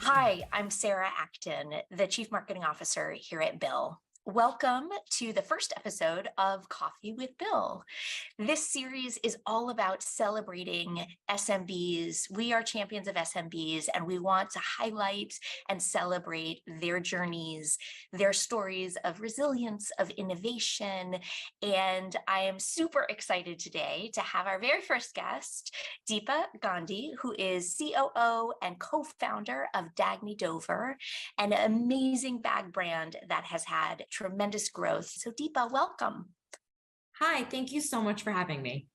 Hi, I'm Sarah Acton, the Chief Marketing Officer here at Bill. Welcome to the first episode of Coffee with Bill. This series is all about celebrating SMBs. We are champions of SMBs, and we want to highlight and celebrate their journeys, their stories of resilience, of innovation. And I am super excited today to have our very first guest, Deepa Gandhi, who is COO and co-founder of Dagne Dover, an amazing bag brand that has had tremendous growth. So Deepa, welcome. Hi, thank you so much for having me.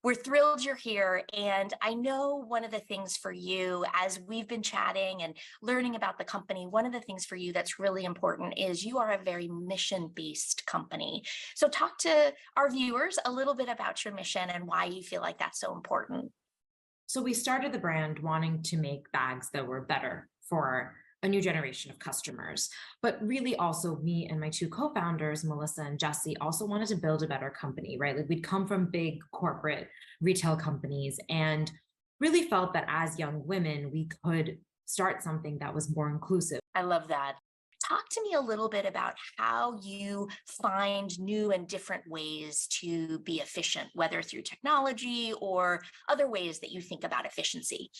We're thrilled you're here. And I know one of the things for you, as we've been chatting and learning about the company, one of the things for you that's really important is you are a very mission-based company. So talk to our viewers a little bit about your mission and why you feel like that's so important. So we started the brand wanting to make bags that were better for a new generation of customers. But really also me and my two co-founders, Melissa and Jesse, also wanted to build a better company, right? Like we'd come from big corporate retail companies and really felt that as young women, we could start something that was more inclusive. I love that. Talk to me a little bit about how you find new and different ways to be efficient, whether through technology or other ways that you think about efficiency.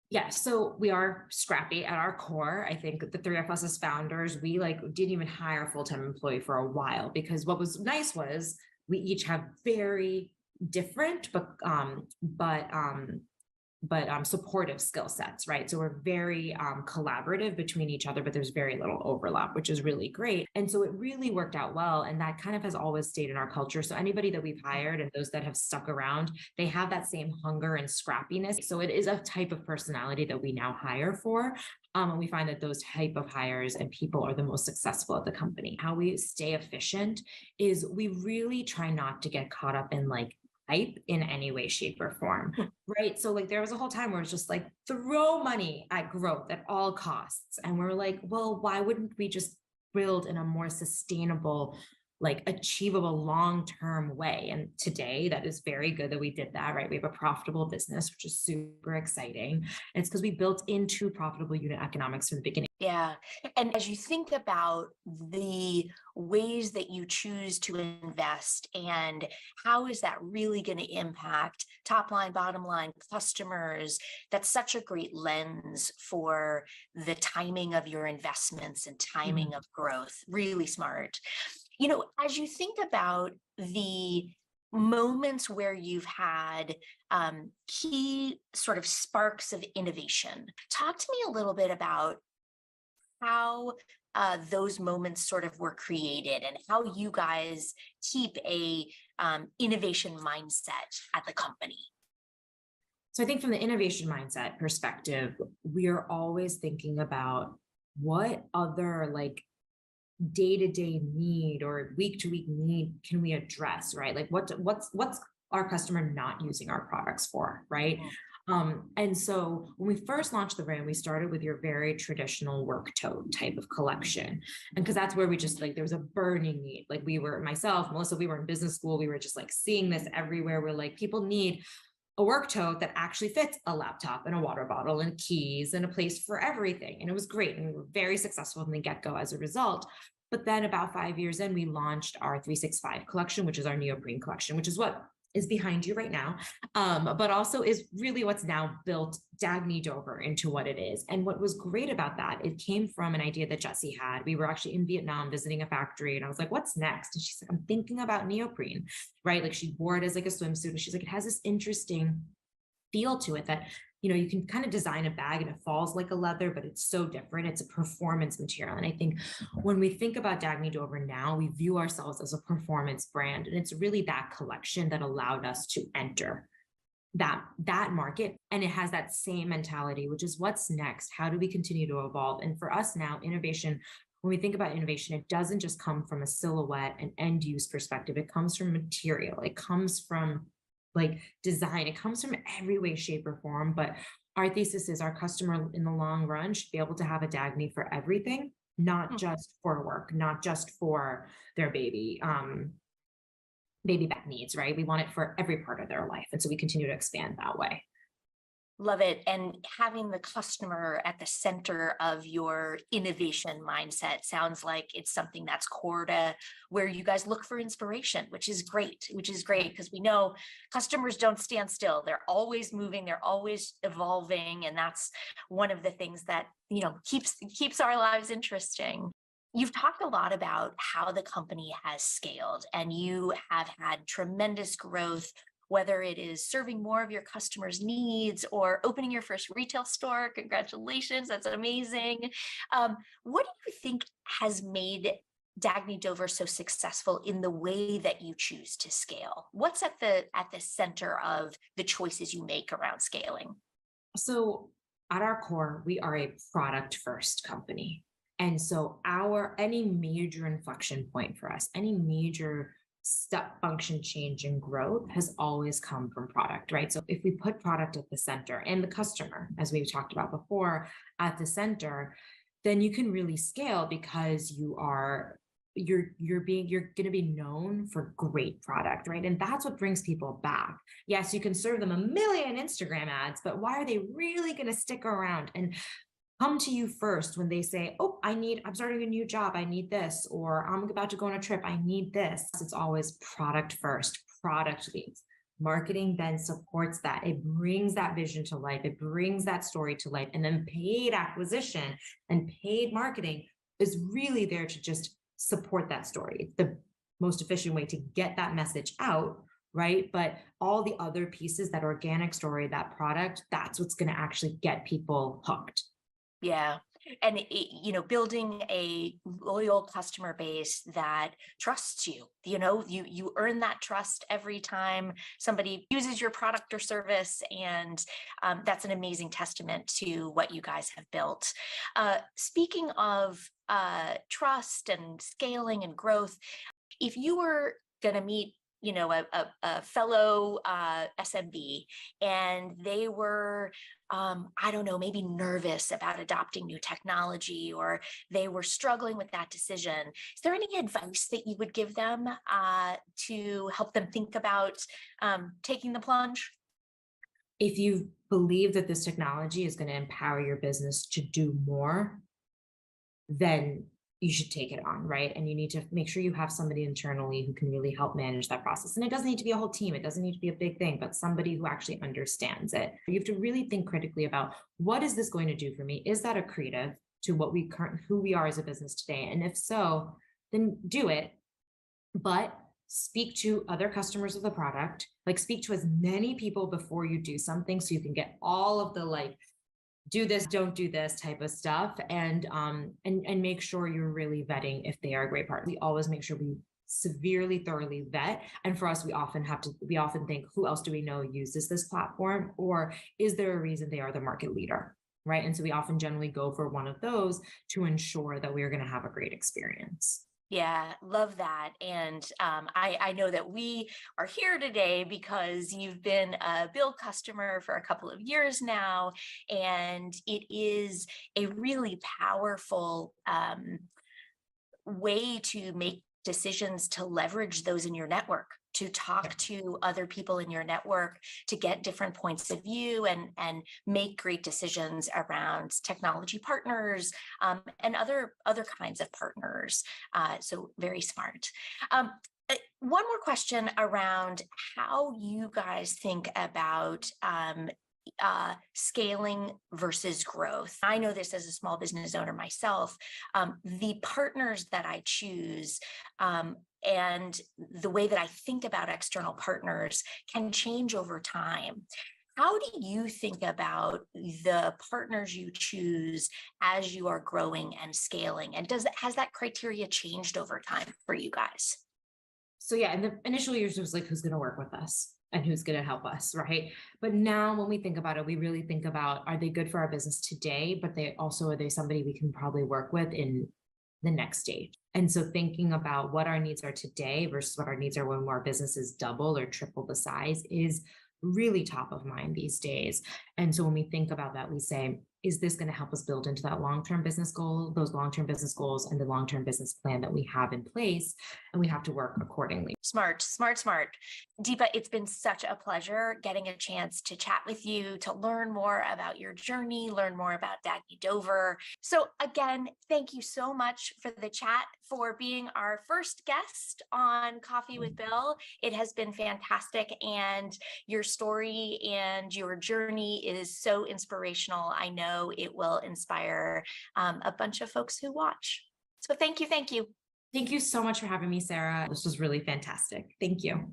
Yeah, so we are scrappy at our core. I think the three of us as founders, we didn't even hire a full-time employee for a while because what was nice was we each have very different but supportive skill sets, right? So we're very collaborative between each other, but there's very little overlap, which is really great. And so it really worked out well. And that kind of has always stayed in our culture. So anybody that we've hired and those that have stuck around, they have that same hunger and scrappiness. So it is a type of personality that we now hire for. And we find that those type of hires and people are the most successful at the company. How we stay efficient is we really try not to get caught up in hype in any way, shape, or form, right? So there was a whole time where it's just throw money at growth at all costs. And we're like, well, why wouldn't we just build in a more sustainable, achievable long-term way? And today that is very good that we did that, right? We have a profitable business, which is super exciting. And it's because we built into profitable unit economics from the beginning. Yeah. And as you think about the ways that you choose to invest and how is that really going to impact top line, bottom line, customers, that's such a great lens for the timing of your investments and timing of growth. Really smart. As you think about the moments where you've had key sort of sparks of innovation, talk to me a little bit about how those moments sort of were created and how you guys keep a innovation mindset at the company. So I think from the innovation mindset perspective, we are always thinking about what other day-to-day need or week-to-week need can we address, right? What's our customer not using our products for, right? And so when we first launched the brand, we started with your very traditional work tote type of collection. And because that's where we just there was a burning need. Myself, Melissa, we were in business school. We were just seeing this everywhere. We're people need a work tote that actually fits a laptop and a water bottle and keys and a place for everything. And it was great. And we were very successful from the get-go as a result. But then about 5 years in, we launched our 365 collection, which is our neoprene collection, which is what is behind you right now, but also is really what's now built Dagne Dover into what it is. And what was great about that, it came from an idea that Jesse had. We were actually in Vietnam visiting a factory, and I was like, what's next? And she's like, I'm thinking about neoprene, right? She wore it as a swimsuit, and she's like, it has this interesting feel to it that you can kind of design a bag and it falls like a leather, but it's so different. It's a performance material. And I think when we think about Dagne Dover now, we view ourselves as a performance brand. And it's really that collection that allowed us to enter that market. And it has that same mentality, which is what's next? How do we continue to evolve? And for us now, innovation, when we think about innovation, it doesn't just come from a silhouette and end use perspective. It comes from material. It comes from design. It comes from every way, shape, or form. But our thesis is our customer in the long run should be able to have a Dagne for everything, not just for work, not just for their baby back needs, right? We want it for every part of their life. And so we continue to expand that way. Love it. And having the customer at the center of your innovation mindset sounds like it's something that's core to where you guys look for inspiration, which is great because we know customers don't stand still. They're always moving, they're always evolving. And that's one of the things that, keeps our lives interesting. You've talked a lot about how the company has scaled and you have had tremendous growth, whether it is serving more of your customers' needs or opening your first retail store. Congratulations, that's amazing. What do you think has made Dagne Dover so successful in the way that you choose to scale? What's at the center of the choices you make around scaling? So at our core, we are a product first company. And so any major inflection point for us, any major step function change in growth has always come from product, right? So if we put product at the center and the customer, as we've talked about before, at the center, then you can really scale because you're going to be known for great product, right? And that's what brings people back. Yes, you can serve them a million Instagram ads, but why are they really going to stick around and come to you first when they say, oh, I'm starting a new job, I need this, or I'm about to go on a trip, I need this. It's always product first, product leads. Marketing then supports that. It brings that vision to life. It brings that story to life. And then paid acquisition and paid marketing is really there to just support that story. It's the most efficient way to get that message out, right? But all the other pieces, that organic story, that product, that's what's going to actually get people hooked. Yeah. And building a loyal customer base that trusts you, you earn that trust every time somebody uses your product or service. And that's an amazing testament to what you guys have built. Speaking of trust and scaling and growth, if you were going to meet a fellow SMB and they were, I don't know, maybe nervous about adopting new technology, or they were struggling with that decision, is there any advice that you would give them to help them think about taking the plunge? If you believe that this technology is going to empower your business to do more, then you should take it on, right? And you need to make sure you have somebody internally who can really help manage that process. And it doesn't need to be a whole team. It doesn't need to be a big thing, but somebody who actually understands it. You have to really think critically about, what is this going to do for me? Is that accretive to who we are as a business today? And if so, then do it. But speak to other customers of the product, speak to as many people before you do something so you can get all of the do this, don't do this type of stuff, and make sure you're really vetting if they are a great partner. We always make sure we severely, thoroughly vet. And for us, we often think, who else do we know uses this platform, or is there a reason they are the market leader, right? And so we often generally go for one of those to ensure that we are going to have a great experience. Yeah, love that. And I know that we are here today because you've been a Bill customer for a couple of years now, and it is a really powerful way to make decisions to leverage those in your network, to talk to other people in your network, to get different points of view and make great decisions around technology partners and other kinds of partners. So very smart. One more question around how you guys think about scaling versus growth. I know this as a small business owner myself. The partners that I choose and the way that I think about external partners can change over time. How do you think about the partners you choose as you are growing and scaling? And has that criteria changed over time for you guys? So in the initial years, it was who's going to work with us and who's going to help us, right? But now when we think about it, we really think about, are they good for our business today? But are they somebody we can probably work with in the next stage? And so thinking about what our needs are today versus what our needs are when our businesses double or triple the size is really top of mind these days. And so when we think about that, we say, is this going to help us build into that long-term business goal, those long-term business goals and the long-term business plan that we have in place? And we have to work accordingly. Smart, smart, smart. Deepa, it's been such a pleasure getting a chance to chat with you, to learn more about your journey, learn more about Dagne Dover. So again, thank you so much for the chat, for being our first guest on Coffee with Bill. It has been fantastic, and your story and your journey is so inspirational. I know it will inspire a bunch of folks who watch. So thank you, thank you. Thank you so much for having me, Sarah. This was really fantastic. Thank you.